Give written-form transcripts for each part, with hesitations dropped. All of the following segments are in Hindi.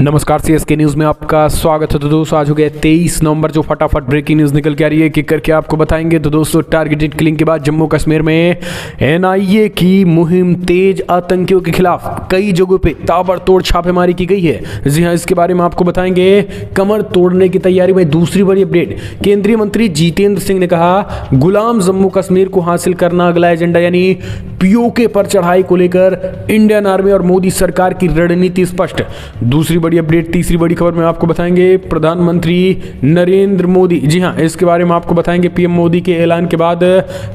नमस्कार, सीएसके न्यूज़ में आपका स्वागत है। तो दोस्तों आज हो गया 23 नवंबर, जो फटाफट ब्रेकिंग न्यूज़ निकल के आ रही है कि करके आपको बताएंगे। तो दोस्तों टारगेटेड किलिंग के बाद जम्मू कश्मीर में एनआईए की मुहिम तेज, आतंकियों के खिलाफ कई जगहों पे ताबड़तोड़ छापेमारी की गई है। जी हाँ, इसके बारे में आपको बताएंगे। कमर तोड़ने की तैयारी में दूसरी बड़ी अपडेट, केंद्रीय मंत्री जितेंद्र सिंह ने कहा गुलाम जम्मू कश्मीर को हासिल करना अगला एजेंडा, यानी पीओके पर चढ़ाई को लेकर इंडियन आर्मी और मोदी सरकार की रणनीति स्पष्ट। दूसरी बड़ी अपडेट, तीसरी बड़ी खबर में आपको बताएंगे प्रधानमंत्री नरेंद्र मोदी, जी हां, इसके बारे में आपको बताएंगे। पीएम मोदी के ऐलान के बाद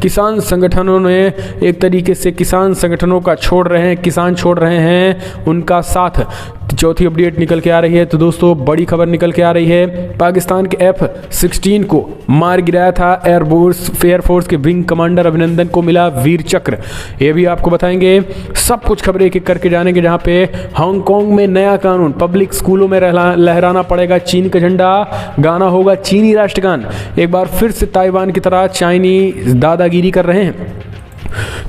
किसान संगठनों ने एक तरीके से किसान संगठनों का किसान छोड़ रहे हैं उनका साथ। चौथी अपडेट निकल के आ रही है। तो दोस्तों बड़ी खबर निकल के आ रही है, पाकिस्तान के F-16 को मार गिराया था एयरफोर्स के विंग कमांडर अभिनंदन को मिला वीर चक्र। ये भी आपको बताएंगे। सब कुछ खबरें एक एक करके जानेंगे। जहां पे हांगकांग में नया कानून, पब्लिक स्कूलों में लहराना पड़ेगा चीन का झंडा, गाना होगा चीनी राष्ट्रगान। एक बार फिर से ताइवान की तरह चाइनीज दादागिरी कर रहे हैं।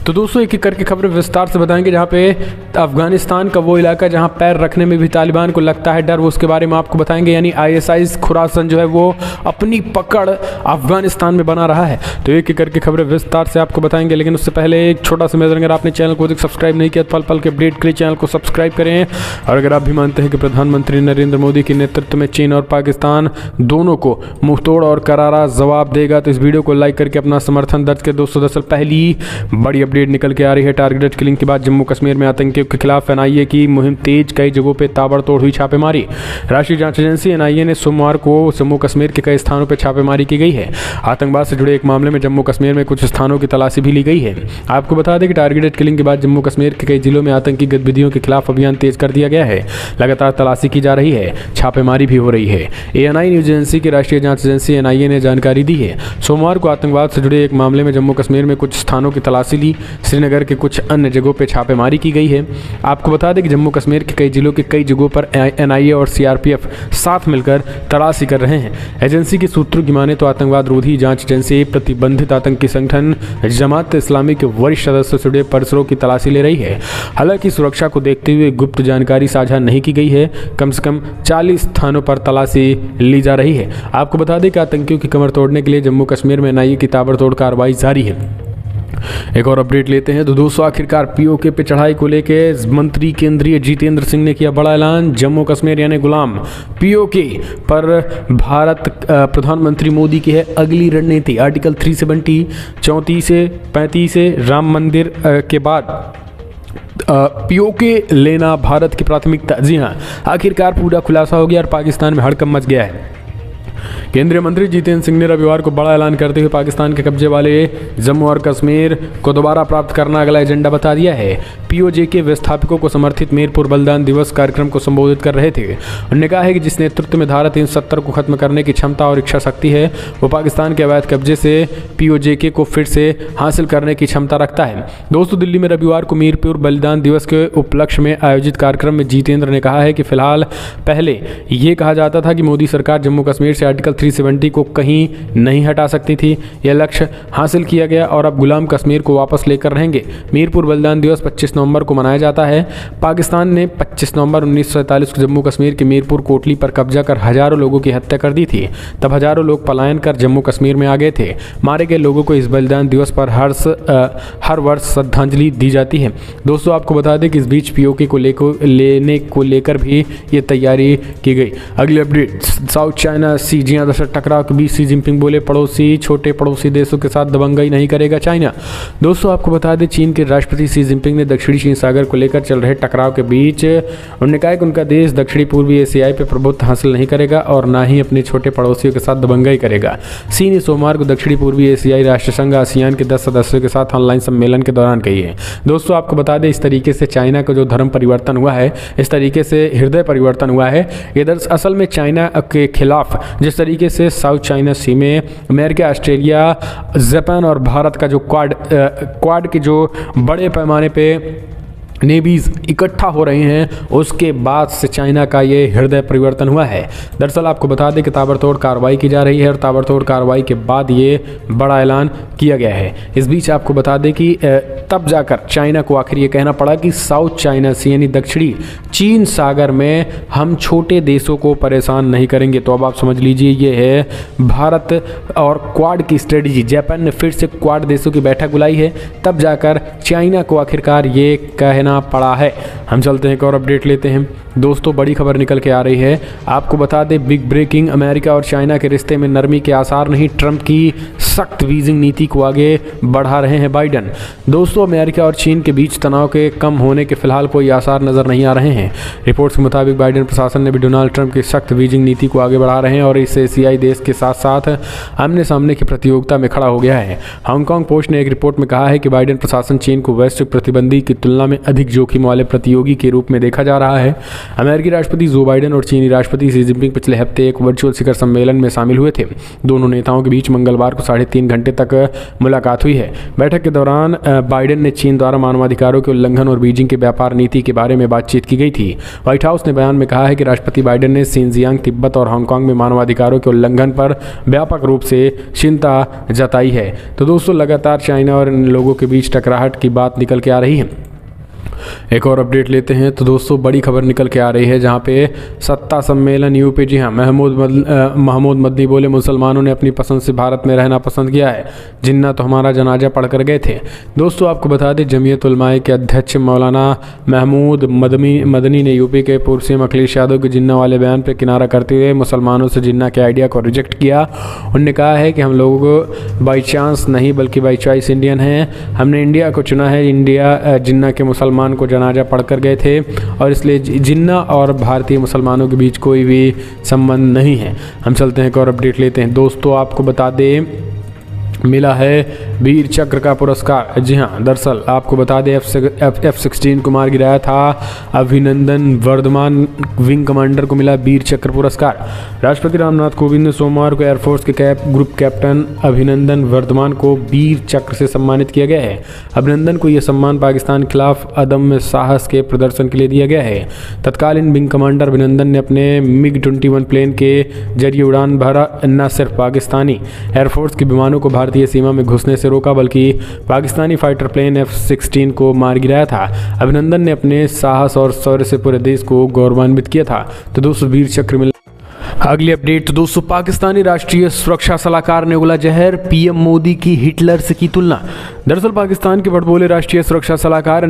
तो दोस्तों एक एक करके खबरें विस्तार से बताएंगे। जहाँ पे अफगानिस्तान का वो इलाका जहाँ पैर रखने में भी तालिबान को लगता है डर, वो उसके बारे में आपको बताएंगे। यानी ISIS खुरासन जो है वो अपनी पकड़ अफगानिस्तान में बना रहा है। तो एक एक करके खबरें विस्तार से आपको बताएंगे। लेकिन उससे पहले एक छोटा सा मैसेज, अगर आपने चैनल को सब्सक्राइब नहीं किया तो पल पल के अपडेट के लिए चैनल को सब्सक्राइब करें। और अगर आप भी मानते हैं कि प्रधानमंत्री नरेंद्र मोदी के नेतृत्व में चीन और पाकिस्तान दोनों को मुंहतोड़ और करारा जवाब देगा, तो इस वीडियो को लाइक करके अपना समर्थन दर्ज कर। दोस्तों दरअसल पहली बड़ी अपडेट निकल के आ रही है। टारगेटेड किलिंग के बाद जम्मू कश्मीर में आतंकियों के खिलाफ एनआईए की मुहिम तेज, कई जगहों पे ताबड़तोड़ हुई छापेमारी। राष्ट्रीय जांच एजेंसी एनआईए ने सोमवार को जम्मू कश्मीर के कई स्थानों पर छापेमारी की गई है। आतंकवाद से जुड़े एक मामले में जम्मू कश्मीर में कुछ स्थानों की तलाशी भी ली गई है। आपको बता दें कि टारगेटेड किलिंग के बाद जम्मू कश्मीर के कई जिलों में आतंकी गतिविधियों के खिलाफ अभियान तेज कर दिया गया है। लगातार तलाशी की जा रही है, छापेमारी भी हो रही है। एएनआई न्यूज एजेंसी की राष्ट्रीय जांच एजेंसी एनआईए ने जानकारी दी है। सोमवार को आतंकवाद से जुड़े एक मामले में जम्मू कश्मीर में कुछ स्थानों की तलाशी ली। श्रीनगर के कुछ अन्य जगहों पर छापेमारी की गई है। आपको बता दें कि जम्मू कश्मीर के कई जिलों के कई जगहों पर एनआईए और सीआरपीएफ साथ मिलकर तलाशी कर रहे हैं। एजेंसी के सूत्रों की माने तो आतंकवाद रोधी जांच एजेंसी प्रतिबंधित आतंकी संगठन जमात इस्लामी के वरिष्ठ सदस्यों से जुड़े परिसरों की तलाशी ले रही है। हालांकि सुरक्षा को देखते हुए गुप्त जानकारी साझा नहीं की गई है। कम से कम 40 स्थानों पर तलाशी ली जा रही है। आपको बता दें कि आतंकियों की कमर तोड़ने के लिए जम्मू कश्मीर में एनआईए की ताबड़तोड़ कार्रवाई जारी है। एक और अपडेट लेते हैं। तो दोस्तों आखिरकार पीओके पे चढ़ाई को लेके मंत्री केंद्रीय जितेंद्र सिंह ने किया बड़ा ऐलान। जम्मू कश्मीर यानी गुलाम पीओके पर भारत प्रधानमंत्री मोदी की है अगली रणनीति। आर्टिकल 370 34 से 35 से राम मंदिर के बाद पीओके लेना भारत की प्राथमिकता। जी हाँ, आखिरकार पूरा खुलासा हो गया और पाकिस्तान में हड़कंप मच गया है। केंद्रीय मंत्री जितेंद्र सिंह ने रविवार को बड़ा ऐलान करते हुए पाकिस्तान के कब्जे वाले जम्मू और कश्मीर को दोबारा प्राप्त करना अगला एजेंडा बता दिया है। पीओजे के विस्थापितों को समर्थित मीरपुर बलिदान दिवस कार्यक्रम को संबोधित कर रहे थे। उन्होंने कहा है कि जिस नेतृत्व में धारा 370 को खत्म करने की क्षमता और इच्छा शक्ति है, वो पाकिस्तान के अवैध कब्जे से पीओजे को फिर से हासिल करने की क्षमता रखता है। दोस्तों दिल्ली में रविवार को मीरपुर बलिदान दिवस के उपलक्ष्य में आयोजित कार्यक्रम में जितेंद्र ने कहा है कि फिलहाल पहले ये कहा जाता था कि मोदी सरकार जम्मू कश्मीर से आर्टिकल 370 को कहीं नहीं हटा सकती थी। यह लक्ष्य हासिल किया गया और अब गुलाम कश्मीर को वापस लेकर रहेंगे। मीरपुर बलिदान दिवस 25 नवंबर को मनाया जाता है। पाकिस्तान ने 25 नवंबर 1947 को जम्मू कश्मीर के मीरपुर कोटली पर कब्जा कर हजारों लोगों की हत्या कर दी थी। तब हजारों लोग पलायन कर जम्मू कश्मीर में आ गए थे। मारे गए लोगों को इस बलिदान दिवस पर हर वर्ष श्रद्धांजलि दी जाती है। दोस्तों आपको बता दें कि इस बीच पीओके को लेने को लेकर भी ये तैयारी की गई। अगली अपडेट, साउथ चाइना सी टकराव के बीच सी जिनपिंग बोले छोटे पड़ोसी देशों के साथ दबंगई नहीं करेगा चाइना। दोस्तों आपको बता दें चीन के राष्ट्रपति सी जिनपिंग ने दक्षिणी चीन सागर को लेकर चल रहे टकराव के बीच उन्होंने कहा कि उनका देश दक्षिणी पूर्वी एशियाई पे प्रभुत्व हासिल नहीं करेगा और ना ही अपने छोटे पड़ोसियों के साथ दबंगई करेगा। सी ने सोमवार को दक्षिणी पूर्वी एशियाई राष्ट्र संघ आसियान के 10 सदस्यों के साथ ऑनलाइन सम्मेलन के दौरान कही है। दोस्तों आपको बता दें इस तरीके से चाइना का जो धर्म परिवर्तन हुआ है, इस तरीके से हृदय परिवर्तन हुआ है। ये दरअसल में चाइना के खिलाफ जिस तरीके से साउथ चाइना सी में अमेरिका, ऑस्ट्रेलिया, जापान और भारत का जो क्वाड के जो बड़े पैमाने पे नेवीज इकट्ठा हो रहे हैं, उसके बाद से चाइना का ये हृदय परिवर्तन हुआ है। दरअसल आपको बता दें कि ताबड़तोड़ कार्रवाई की जा रही है और ताबड़तोड़ कार्रवाई के बाद ये बड़ा ऐलान किया गया है। इस बीच आपको बता दें कि तब जाकर चाइना को आखिर ये कहना पड़ा कि साउथ चाइना सी यानी दक्षिणी चीन सागर में हम छोटे देशों को परेशान नहीं करेंगे। तो अब आप समझ लीजिए ये है भारत और क्वाड की स्ट्रेटजी। जापान ने फिर से क्वाड देशों की बैठक बुलाई है, तब जाकर चाइना को आखिरकार ये कहना पड़ा है। हम चलते हैं एक और अपडेट लेते हैं। दोस्तों बड़ी खबर निकल के आ रही है, आपको बता दें बिग ब्रेकिंग, अमेरिका और चाइना के रिश्ते में नरमी के आसार नहीं, ट्रंप की सख्त बीजिंग नीति को आगे बढ़ा रहे हैं बाइडन। दोस्तों अमेरिका और चीन के बीच तनाव के कम होने के फिलहाल कोई आसार नजर नहीं आ रहे हैं। रिपोर्ट्स के मुताबिक बाइडन प्रशासन ने भी डोनाल्ड ट्रंप की सख्त बीजिंग नीति को आगे बढ़ा रहे हैं और इस एशियाई देश के साथ साथ आमने सामने की प्रतियोगिता में खड़ा हो गया है। हांगकांग पोस्ट ने एक रिपोर्ट में कहा है कि बाइडन प्रशासन चीन को वैश्विक प्रतिद्वंदी की तुलना में अधिक जोखिम वाले प्रतियोगी के रूप में देखा जा रहा है। अमेरिकी राष्ट्रपति जो बाइडन और चीनी राष्ट्रपति शी जिनपिंग पिछले हफ्ते एक वर्चुअल शिखर सम्मेलन में शामिल हुए थे। दोनों नेताओं के बीच मंगलवार को 3.5 घंटे तक मुलाकात हुई है। बैठक के दौरान बाइडन ने चीन द्वारा मानवाधिकारों के उल्लंघन और बीजिंग के व्यापार नीति के बारे में बातचीत की गई थी। व्हाइट हाउस ने बयान में कहा है कि राष्ट्रपति बाइडन ने शिनजियांग, तिब्बत और हांगकांग में मानवाधिकारों के उल्लंघन पर व्यापक रूप से चिंता जताई है। तो दोस्तों लगातार चाइना और इन लोगों के बीच टकराहट की बात निकल के आ रही है। एक और अपडेट लेते हैं। तो दोस्तों बड़ी खबर निकल के आ रही है, जहां पे सत्ता सम्मेलन यूपी, जी हाँ, महमूद मदनी बोले मुसलमानों ने अपनी पसंद से भारत में रहना पसंद किया है, जिन्ना तो हमारा जनाजा पढ़कर गए थे। दोस्तों आपको बता दें जमीयत उलमाए के अध्यक्ष मौलाना महमूद मदनी ने यूपी के पूर्व सीएम अखिलेश यादव के जिन्ना वाले बयान पर किनारा करते हुए मुसलमानों से जिन्ना के आइडिया को रिजेक्ट किया। उन्होंने कहा है कि हम लोगों को बाई चांस नहीं बल्कि बाई चॉइस इंडियन हैं, हमने इंडिया को चुना है, इंडिया जिन्ना के मुसलमान को जनाजा पढ़कर गए थे और इसलिए जिन्ना और भारतीय मुसलमानों के बीच कोई भी संबंध नहीं है। हम चलते हैं एक और अपडेट लेते हैं। दोस्तों आपको बता दें मिला है वीर चक्र का पुरस्कार। जी हाँ, दरअसल आपको बता दें F-16 को मार गिराया था अभिनंदन वर्धमान विंग कमांडर को मिला वीर चक्र पुरस्कार। राष्ट्रपति रामनाथ कोविंद ने सोमवार को एयरफोर्स के ग्रुप कैप्टन अभिनंदन वर्धमान को वीर चक्र से सम्मानित किया गया है। अभिनंदन को यह सम्मान पाकिस्तान के खिलाफ अदम्य साहस के प्रदर्शन के लिए दिया गया है। तत्कालीन विंग कमांडर अभिनंदन ने अपने MiG-21 प्लेन के जरिए उड़ान भरा, न सिर्फ पाकिस्तानी एयरफोर्स के विमानों को भारतीय सीमा में घुसने से रोका बल्कि पाकिस्तानी फाइटर प्लेन F-16 को मार गिराया था। अभिनंदन ने अपने साहस और शौर्य से पूरे देश को गौरवान्वित किया था। तो दोस्तों वीर चक्र मिला। अगली अपडेट। तो दोस्तों पाकिस्तानी राष्ट्रीय सुरक्षा सलाहकार ने उगला जहर, पीएम मोदी की हिटलर से की तुलना। दरअसल पाकिस्तान के बड़बोले राष्ट्रीय सुरक्षा सलाहकार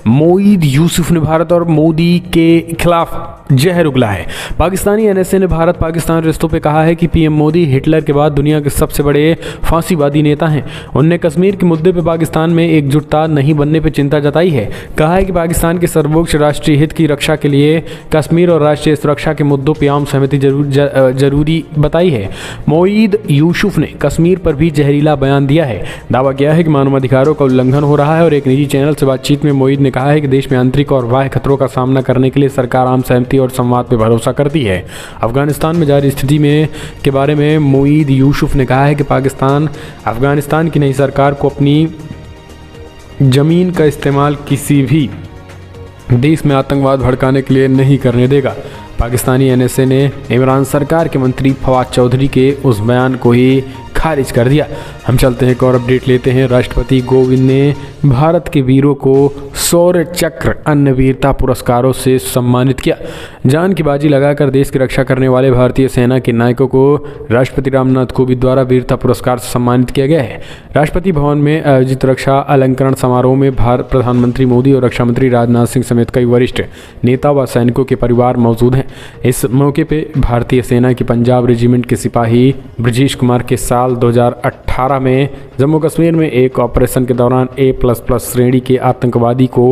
मोईद यूसुफ ने भारत और मोदी के खिलाफ जहर उगला है। पाकिस्तानी NSA ने भारत पाकिस्तान रिश्तों पे कहा है कि पीएम मोदी हिटलर के बाद दुनिया के सबसे बड़े फांसीवादी नेता हैं। उन्होंने कश्मीर के मुद्दे पे पाकिस्तान में एकजुटता नहीं बनने पे चिंता जताई है। कहा है कि पाकिस्तान के सर्वोच्च राष्ट्रीय हित की रक्षा के लिए कश्मीर और राष्ट्रीय सुरक्षा के मुद्दों पर आम सहमति जरूरी बताई है। मोईद यूसुफ ने कश्मीर पर भी जहरीला बयान दिया है। दावा किया है कि मानवाधिकारों का उल्लंघन हो रहा है और एक निजी चैनल से बातचीत में मोईद ने कहा है कि देश में आंतरिक और बाह्य खतरों का सामना करने के लिए सरकार आम सहमति और संवाद पर भरोसा करती है। अफगानिस्तान में जारी स्थिति में के बारे में मोईद यूसुफ ने कहा है कि पाकिस्तान अफगानिस्तान की नई सरकार को अपनी जमीन का इस्तेमाल किसी भी देश में आतंकवाद भड़काने के लिए नहीं करने देगा। पाकिस्तानी NSA ने इमरान सरकार के मंत्री फवाद चौधरी के उस बयान को ही खारिज कर दिया। हम चलते हैं एक और अपडेट लेते हैं। राष्ट्रपति कोविंद ने भारत के वीरों को शौर्य चक्र अन्य वीरता पुरस्कारों से सम्मानित किया। जान की बाजी लगाकर देश की रक्षा करने वाले भारतीय सेना के नायकों को राष्ट्रपति रामनाथ कोविंद द्वारा वीरता पुरस्कार से सम्मानित किया गया है। राष्ट्रपति भवन में आयोजित रक्षा अलंकरण समारोह में प्रधानमंत्री मोदी और रक्षा मंत्री राजनाथ सिंह समेत कई वरिष्ठ नेता व सैनिकों के परिवार मौजूद हैं। इस मौके पर भारतीय सेना की पंजाब रेजिमेंट के सिपाही ब्रजेश कुमार के साल 2018 में जम्मू कश्मीर में एक ऑपरेशन के दौरान A++ श्रेणी के आतंकवादी को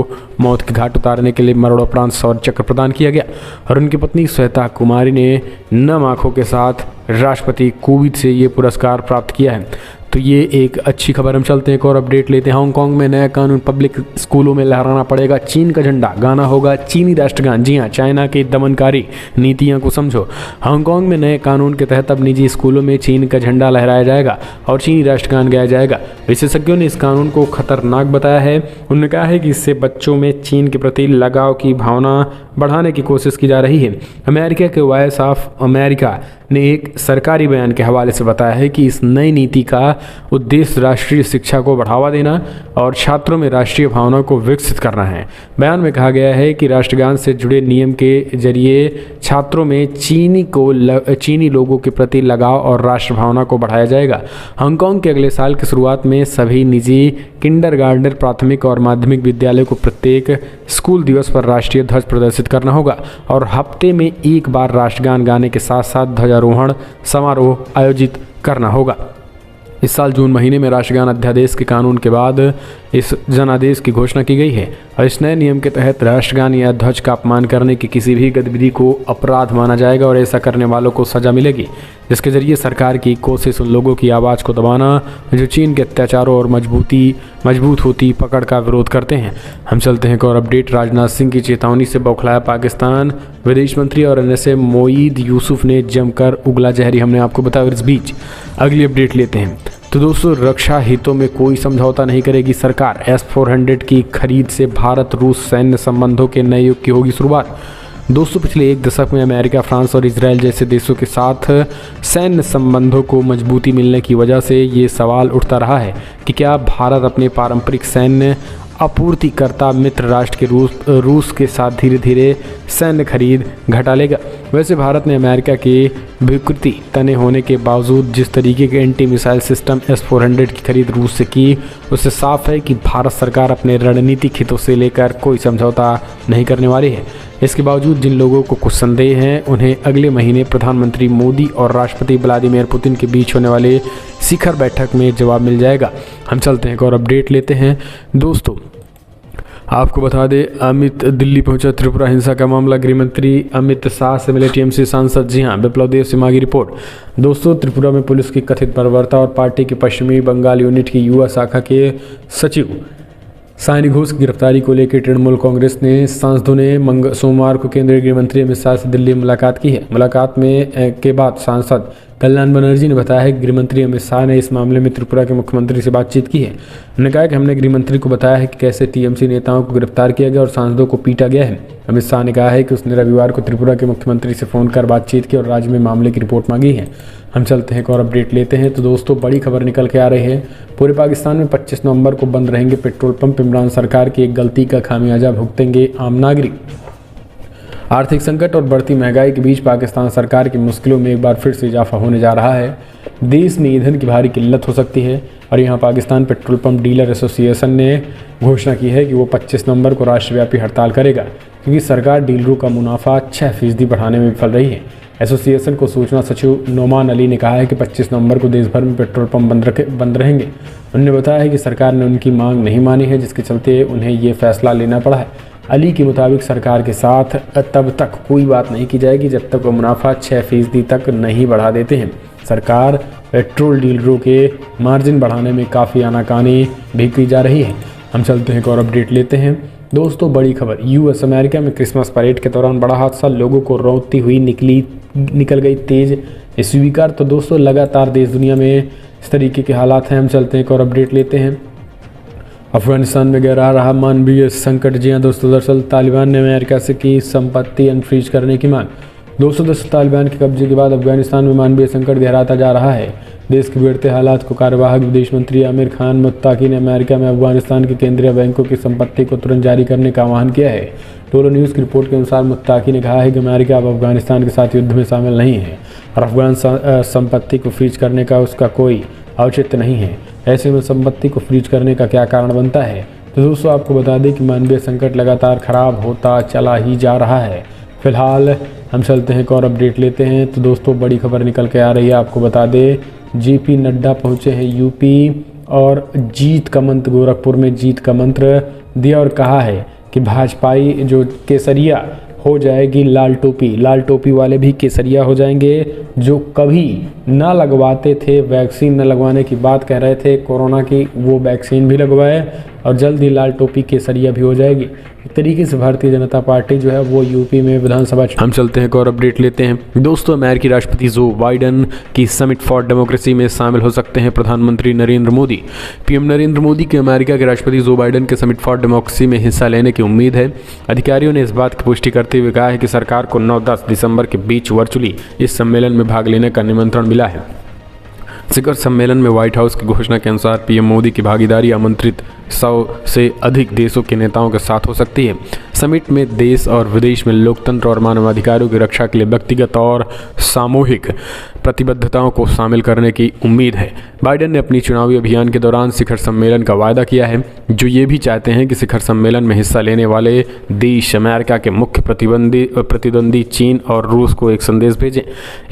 मौत के घाट उतारने के लिए मरणोपरांत शौर्य चक्र प्रदान किया गया और उनकी पत्नी श्वेता कुमारी ने नम आंखों के साथ राष्ट्रपति कोविंद से ये पुरस्कार प्राप्त किया है। तो ये एक अच्छी खबर। हम चलते हैं एक और अपडेट लेते हैं। हांगकांग में नया कानून, पब्लिक स्कूलों में लहराना पड़ेगा चीन का झंडा, गाना होगा चीनी राष्ट्रगान। जी हाँ, चाइना की दमनकारी नीतियों को समझो। हांगकांग में नए कानून के तहत अब निजी स्कूलों में चीन का झंडा लहराया जाएगा और चीनी राष्ट्रगान गाया जाएगा। विशेषज्ञों ने इस कानून को खतरनाक बताया है। उन्होंने कहा है कि इससे बच्चों में चीन के प्रति लगाव की भावना बढ़ाने की कोशिश की जा रही है। अमेरिका के वॉइस ऑफ अमेरिका ने एक सरकारी बयान के हवाले से बताया है कि इस नई नीति का उद्देश्य राष्ट्रीय शिक्षा को बढ़ावा देना और छात्रों में राष्ट्रीय भावना को विकसित करना है। बयान में कहा गया है कि राष्ट्रगान से जुड़े नियम के जरिए छात्रों में चीनी लोगों के प्रति लगाव और राष्ट्र भावना को बढ़ाया जाएगा। हांगकांग के अगले साल की शुरुआत में सभी निजी किंडरगार्टनर, प्राथमिक और माध्यमिक विद्यालय को प्रत्येक स्कूल दिवस पर राष्ट्रीय ध्वज प्रदर्शित करना होगा और हफ्ते में एक बार राष्ट्रगान गाने के साथ साथ ध्वजारोहण समारोह आयोजित करना होगा। इस साल जून महीने में राष्ट्रगान अध्यादेश के कानून के बाद इस जनादेश की घोषणा की गई है और इस नए नियम के तहत राष्ट्रगान या ध्वज का अपमान करने की किसी भी गतिविधि को अपराध माना जाएगा और ऐसा करने वालों को सजा मिलेगी, जिसके जरिए सरकार की कोशिश उन लोगों की आवाज़ को दबाना जो चीन के अत्याचारों और मजबूत होती पकड़ का विरोध करते हैं। हम चलते हैं एक और अपडेट। राजनाथ सिंह की चेतावनी से बौखलाया पाकिस्तान। विदेश मंत्री और NSA मोईद यूसुफ ने जमकर उगला जहरी, हमने आपको बताया। इस बीच अगली अपडेट लेते हैं। तो दोस्तों, रक्षा हितों में कोई समझौता नहीं करेगी सरकार। S-400 की खरीद से भारत रूस सैन्य संबंधों के नए युग की होगी शुरुआत। दोस्तों, पिछले एक दशक में अमेरिका, फ्रांस और इजराइल जैसे देशों के साथ सैन्य संबंधों को मजबूती मिलने की वजह से ये सवाल उठता रहा है कि क्या भारत अपने पारंपरिक सैन्य आपूर्तिकर्ता मित्र राष्ट्र के रूस के साथ धीरे धीरे सैन्य खरीद घटा लेगा। वैसे भारत ने अमेरिका के विकृति तने होने के बावजूद जिस तरीके के एंटी मिसाइल सिस्टम S-400 की खरीद रूस से की, उससे साफ है कि भारत सरकार अपने रणनीतिक हितों से लेकर कोई समझौता नहीं करने वाली है। इसके बावजूद जिन लोगों को कुछ संदेह हैं, उन्हें अगले महीने प्रधानमंत्री मोदी और राष्ट्रपति व्लादिमीर पुतिन के बीच होने वाले शिखर बैठक में जवाब मिल जाएगा। हम चलते हैं एक और अपडेट लेते हैं। दोस्तों, आपको बता दें, अमित दिल्ली पहुंचा। त्रिपुरा हिंसा का मामला, गृहमंत्री अमित शाह से मिले TMC सांसद। जी हां, विप्लव देव सिम्हा की रिपोर्ट। दोस्तों, त्रिपुरा में पुलिस की कथित बर्बरता और पार्टी की पश्चिमी बंगाल यूनिट की युवा शाखा के सचिव सायनी घोष की गिरफ्तारी को लेकर तृणमूल कांग्रेस ने सांसदों ने सोमवार को केंद्रीय गृह मंत्री अमित शाह से दिल्ली में मुलाकात की है। मुलाकात में के बाद सांसद कल्याण बनर्जी ने बताया है कि गृहमंत्री अमित शाह ने इस मामले में त्रिपुरा के मुख्यमंत्री से बातचीत की है। उन्होंने कहा कि हमने गृहमंत्री को बताया है कि कैसे TMC नेताओं को गिरफ्तार किया गया और सांसदों को पीटा गया है। अमित शाह ने कहा है कि उसने रविवार को त्रिपुरा के मुख्यमंत्री से फ़ोन कर बातचीत की और राज्य में मामले की रिपोर्ट मांगी है। हम चलते हैं एक और अपडेट लेते हैं। तो दोस्तों, बड़ी खबर निकल के आ रही है। पूरे पाकिस्तान में 25 नवंबर को बंद रहेंगे पेट्रोल पंप। इमरान सरकार की एक गलती का खामियाजा भुगतेंगे आम नागरिक। आर्थिक संकट और बढ़ती महंगाई के बीच पाकिस्तान सरकार की मुश्किलों में एक बार फिर से इजाफा होने जा रहा है। देश में ईंधन की भारी किल्लत हो सकती है और यहाँ Pakistan petrol pump dealer association ने घोषणा की है कि वो 25 नवंबर को राष्ट्रव्यापी हड़ताल करेगा, क्योंकि सरकार डीलरों का मुनाफा 6% बढ़ाने में विफल रही है। एसोसिएशन को सूचना सचिव नोमान अली ने कहा है कि 25 नवंबर को देश भर में पेट्रोल पंप बंद रहेंगे। उन्होंने बताया है कि सरकार ने उनकी मांग नहीं मानी है, जिसके चलते उन्हें ये फैसला लेना पड़ा है। अली के मुताबिक सरकार के साथ तब तक कोई बात नहीं की जाएगी जब तक वो मुनाफा 6% तक नहीं बढ़ा देते हैं। सरकार पेट्रोल डीलरों के मार्जिन बढ़ाने में काफ़ी आनाकानी भी की जा रही है। हम चलते हैं एक और अपडेट लेते हैं। दोस्तों, बड़ी खबर, US अमेरिका में क्रिसमस परेड के दौरान बड़ा हादसा, लोगों को रौंदती हुई निकल गई तेज SUV कार। तो दोस्तों, लगातार देश दुनिया में इस तरीके के हालात हैं। हम चलते हैं एक और अपडेट लेते हैं। अफगानिस्तान में गहरा रहा मानवीय संकट। जी हाँ दोस्तों, दरअसल तालिबान ने अमेरिका से की संपत्ति अनफ्रीज करने की मांग। दोस्तों, तालिबान के कब्जे के बाद अफगानिस्तान में मानवीय संकट गहराता जा रहा है। देश के बिगड़ते हालात को कार्यवाहक विदेश मंत्री आमिर खान मुत्ताकी ने अमेरिका में अफगानिस्तान के केंद्रीय बैंकों की संपत्ति को तुरंत जारी करने का आह्वान किया है। टोलो न्यूज़ की रिपोर्ट के अनुसार मुत्ताकी ने कहा है कि अमेरिका अब अफगानिस्तान के साथ युद्ध में शामिल नहीं है और अफगान संपत्ति को फ्रीज करने का उसका कोई औचित्य नहीं है। ऐसे में संपत्ति को फ्रीज करने का क्या कारण बनता है? तो दोस्तों, आपको बता दें कि मानवीय संकट लगातार खराब होता चला ही जा रहा है। फिलहाल हम चलते हैं एक और अपडेट लेते हैं। तो दोस्तों, बड़ी खबर निकल के आ रही है। आपको बता दें, JP नड्डा पहुंचे हैं UP और जीत का मंत्र, गोरखपुर में जीत का मंत्र दिया और कहा है कि भाजपाई जो केसरिया हो जाएगी लाल टोपी। लाल टोपी वाले भी केसरिया हो जाएंगे। जो कभी ना लगवाते थे, वैक्सीन न लगवाने की बात कह रहे थे कोरोना की, वो वैक्सीन भी लगवाए और जल्द ही लाल टोपी केसरिया भी हो जाएगी। एक तरीके से भारतीय जनता पार्टी जो है वो यूपी में विधानसभा। हम चलते हैं एक और अपडेट लेते हैं दोस्तों। अमेरिकी राष्ट्रपति जो बाइडन की समिट फॉर डेमोक्रेसी में शामिल हो सकते हैं प्रधानमंत्री नरेंद्र मोदी। पीएम नरेंद्र मोदी के अमेरिका के राष्ट्रपति जो बाइडन के समिट फॉर डेमोक्रेसी में हिस्सा लेने की उम्मीद है। अधिकारियों ने इस बात की पुष्टि करते हुए कहा है कि सरकार को 9-10 दिसंबर के बीच वर्चुअली इस सम्मेलन में भाग लेने का निमंत्रण मिला है। शिखर सम्मेलन में व्हाइट हाउस की घोषणा के अनुसार पीएम मोदी की भागीदारी आमंत्रित 100 से अधिक देशों के नेताओं के साथ हो सकती है। समिट में देश और विदेश में लोकतंत्र और मानवाधिकारों की रक्षा के लिए व्यक्तिगत और सामूहिक प्रतिबद्धताओं को शामिल करने की उम्मीद है। बाइडेन ने अपनी चुनावी अभियान के दौरान शिखर सम्मेलन का वायदा किया है, जो ये भी चाहते हैं कि शिखर सम्मेलन में हिस्सा लेने वाले देश अमेरिका के मुख्य प्रतिद्वंदी चीन और रूस को एक संदेश भेजें।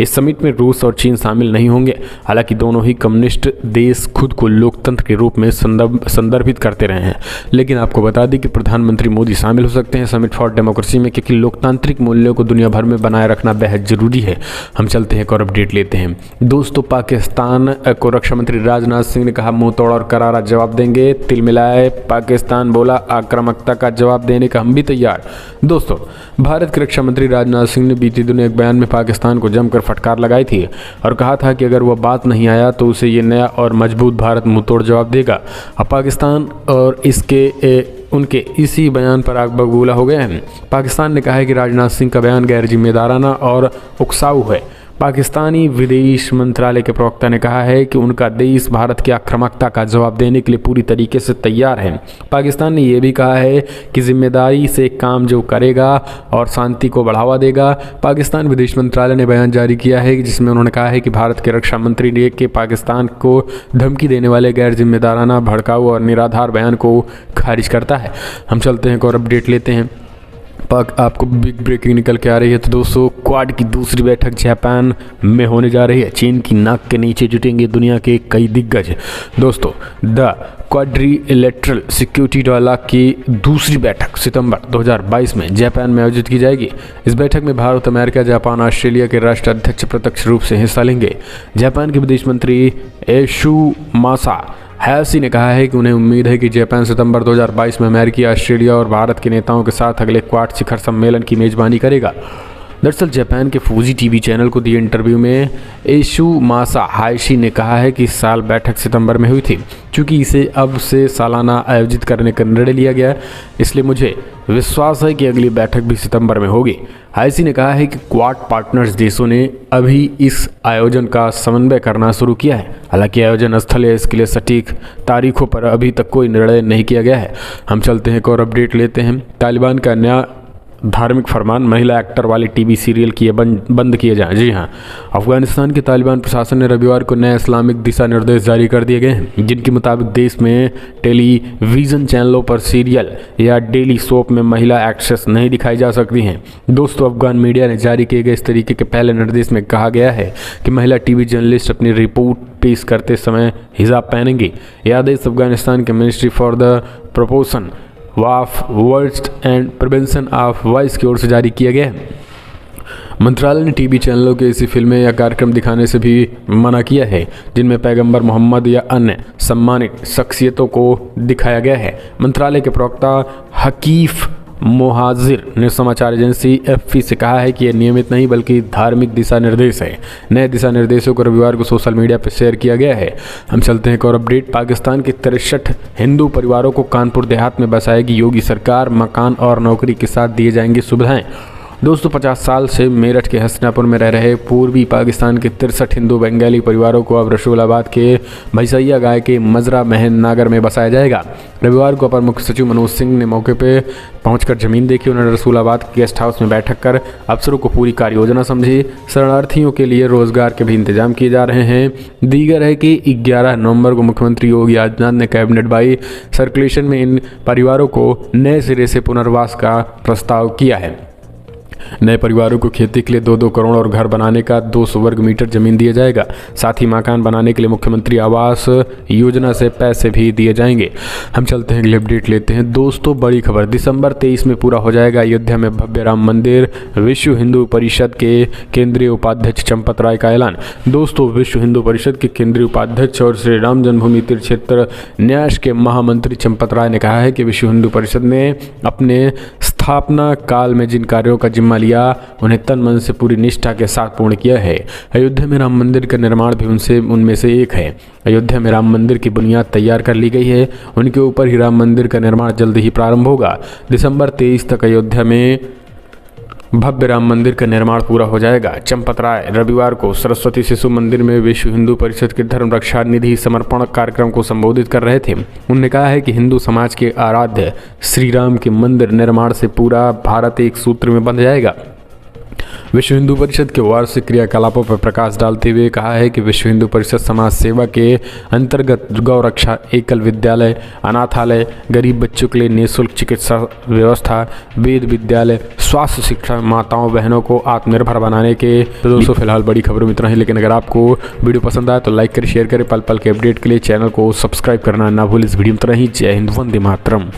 इस समिट में रूस और चीन शामिल नहीं होंगे। हालांकि दोनों ही कम्युनिस्ट देश खुद को लोकतंत्र के रूप में संदर्भित करते रहे हैं, लेकिन आपको बता दें कि प्रधानमंत्री मोदी शामिल हो सकते हैं समिट फॉर डेमोक्रेसी में, क्योंकि लोकतांत्रिक मूल्यों को दुनिया भर में बनाए रखना बेहद जरूरी है। हम चलते हैं एक और अपडेट लेते हैं दोस्तों। पाकिस्तान को रक्षा मंत्री राजनाथ सिंह ने कहा मुंह तोड़ और करारा जवाब देंगे। तिल मिलाए पाकिस्तान बोला आक्रामकता का जवाब देने का हम भी तैयार। दोस्तों, भारत के रक्षा मंत्री राजनाथ सिंह ने बीती दिनों एक बयान में पाकिस्तान को जमकर फटकार लगाई थी और कहा था कि अगर वह बात नहीं आया तो उसे ये नया और मजबूत भारत मुंहतोड़ जवाब देगा। अब पाकिस्तान और उनके इसी बयान पर आग बबूला हो गया है। पाकिस्तान ने कहा है कि राजनाथ सिंह का बयान गैर जिम्मेदाराना और उकसाऊ है। पाकिस्तानी विदेश मंत्रालय के प्रवक्ता ने कहा है कि उनका देश भारत की आक्रामकता का जवाब देने के लिए पूरी तरीके से तैयार है। पाकिस्तान ने यह भी कहा है कि जिम्मेदारी से काम जो करेगा और शांति को बढ़ावा देगा। पाकिस्तान विदेश मंत्रालय ने बयान जारी किया है जिसमें उन्होंने कहा है कि भारत के रक्षा मंत्री ने के पाकिस्तान को धमकी देने वाले गैर जिम्मेदाराना, भड़काऊ और निराधार बयान को खारिज करता है। हम चलते हैं और अपडेट लेते हैं। आपको बिग ब्रेकिंग निकल के आ रही है तो दोस्तों, क्वाड की दूसरी बैठक जापान में होने जा रही है। चीन की नाक के नीचे जुटेंगे दुनिया के कई दिग्गज। दोस्तों, द क्वाड्रिलेटरल सिक्योरिटी डायलॉग की दूसरी बैठक सितंबर 2022 में जापान में आयोजित की जाएगी। इस बैठक में भारत, अमेरिका, जापान, ऑस्ट्रेलिया के राष्ट्राध्यक्ष प्रत्यक्ष रूप से हिस्सा लेंगे। जापान के विदेश मंत्री योशिमासा हैयाशी ने कहा है कि उन्हें उम्मीद है कि जापान सितंबर 2022 में अमेरिकी, ऑस्ट्रेलिया और भारत के नेताओं के साथ अगले क्वाड शिखर सम्मेलन की मेजबानी करेगा। दरअसल जापान के फूजी टीवी चैनल को दिए इंटरव्यू में योशिमासा हैयाशी ने कहा है कि इस साल बैठक सितंबर में हुई थी। चूँकि इसे अब से सालाना आयोजित करने का निर्णय लिया गया, इसलिए मुझे विश्वास है कि अगली बैठक भी सितंबर में होगी। हैयाशी ने कहा है कि क्वाड पार्टनर्स देशों ने अभी इस आयोजन का समन्वय करना शुरू किया है। हालांकि आयोजन स्थल या इसके लिए सटीक तारीखों पर अभी तक कोई निर्णय नहीं किया गया है। हम चलते हैं एक और अपडेट लेते हैं। तालिबान का नया धार्मिक फरमान, महिला एक्टर वाले टीवी सीरियल किए बंद किए जाएं। जी हाँ, अफगानिस्तान के तालिबान प्रशासन ने रविवार को नए इस्लामिक दिशा निर्देश जारी कर दिए गए हैं, जिनके मुताबिक देश में टेलीविज़न चैनलों पर सीरियल या डेली सोप में महिला एक्ट्रेस नहीं दिखाई जा सकती हैं। दोस्तों, अफगान मीडिया ने जारी किए गए इस तरीके के पहले निर्देश में कहा गया है कि महिला टीवी जर्नलिस्ट अपनी रिपोर्ट पेश करते समय हिजाब पहनेंगी। यह आदेश अफगानिस्तान के ministry for the promotion of words and prevention of voice की ओर से जारी किया गया है। मंत्रालय ने टीवी चैनलों के ऐसी फिल्में या कार्यक्रम दिखाने से भी मना किया है जिनमें पैगंबर मोहम्मद या अन्य सम्मानित शख्सियतों को दिखाया गया है। मंत्रालय के प्रवक्ता हकीफ मुहाजिर ने समाचार एजेंसी एफपी से कहा है कि यह नियमित नहीं बल्कि धार्मिक दिशा निर्देश है। नए दिशा निर्देशों को रविवार को सोशल मीडिया पर शेयर किया गया है। हम चलते हैं एक और अपडेट। पाकिस्तान के 63 हिंदू परिवारों को कानपुर देहात में बसाएगी योगी सरकार। मकान और नौकरी के साथ दिए जाएंगी सुविधाएं। दोस्तों, 50 साल से मेरठ के हसनापुर में रह रहे पूर्वी पाकिस्तान के 63 हिंदू बंगाली परिवारों को अब रसूलाबाद के भैसैया गाय के मजरा महन नागर में बसाया जाएगा। रविवार को अपर मुख्य सचिव मनोज सिंह ने मौके पर पहुंचकर जमीन देखी। उन्होंने रसूलाबाद के गेस्ट हाउस में बैठक कर अफसरों को पूरी कार्य योजना समझी। शरणार्थियों के लिए रोजगार के भी इंतजाम किए जा रहे हैं। दीगर है कि 11 नवंबर को मुख्यमंत्री योगी आदित्यनाथ ने कैबिनेट बाई सर्कुलेशन में इन परिवारों को नए सिरे से पुनर्वास का प्रस्ताव किया है। नए परिवारों को खेती के लिए 2-2 करोड़ और घर बनाने का 200 वर्ग मीटर जमीन दिया जाएगा। साथ ही मकान बनाने के लिए मुख्यमंत्री आवास योजना से पैसे भी दिए जाएंगे। हम चलते हैं अगले अपडेट लेते हैं। दोस्तों बड़ी खबर, दिसंबर 23 में पूरा हो जाएगा अयोध्या में भव्य राम मंदिर, विश्व हिंदू परिषद के केंद्रीय उपाध्यक्ष चंपत राय का ऐलान। दोस्तों विश्व हिंदू परिषद के केंद्रीय उपाध्यक्ष और श्री राम जन्मभूमि तीर्थ क्षेत्र न्यास के महामंत्री चंपत राय ने कहा है कि विश्व हिंदू परिषद ने अपने स्थापना काल में जिन कार्यों का जिम्मा लिया उन्हें तन मन से पूरी निष्ठा के साथ पूर्ण किया है। अयोध्या में राम मंदिर का निर्माण भी उनमें से एक है। अयोध्या में राम मंदिर की बुनियाद तैयार कर ली गई है, उनके ऊपर ही राम मंदिर का निर्माण जल्द ही प्रारंभ होगा। दिसंबर 23 तक अयोध्या में भव्य राम मंदिर का निर्माण पूरा हो जाएगा। चंपत राय रविवार को सरस्वती शिशु मंदिर में विश्व हिंदू परिषद के धर्म रक्षा निधि समर्पण कार्यक्रम को संबोधित कर रहे थे। उन्होंने कहा है कि हिंदू समाज के आराध्य श्री राम के मंदिर निर्माण से पूरा भारत एक सूत्र में बंध जाएगा। विश्व हिंदू परिषद के वार्षिक क्रियाकलापों पर प्रकाश डालते हुए कहा है कि विश्व हिंदू परिषद समाज सेवा के अंतर्गत गौ रक्षा, एकल विद्यालय, अनाथालय, गरीब बच्चों के लिए निःशुल्क चिकित्सा व्यवस्था, वेद विद्यालय, स्वास्थ्य शिक्षा, माताओं बहनों को आत्मनिर्भर बनाने के। तो दोस्तों फिलहाल बड़ी खबरों में इतना ही, लेकिन अगर आपको वीडियो पसंद आए तो लाइक करें, शेयर करें। पल पल के अपडेट के लिए चैनल को सब्सक्राइब करना ना भूलें। इस वीडियो में इतना ही। जय हिंद, वंदे मातरम।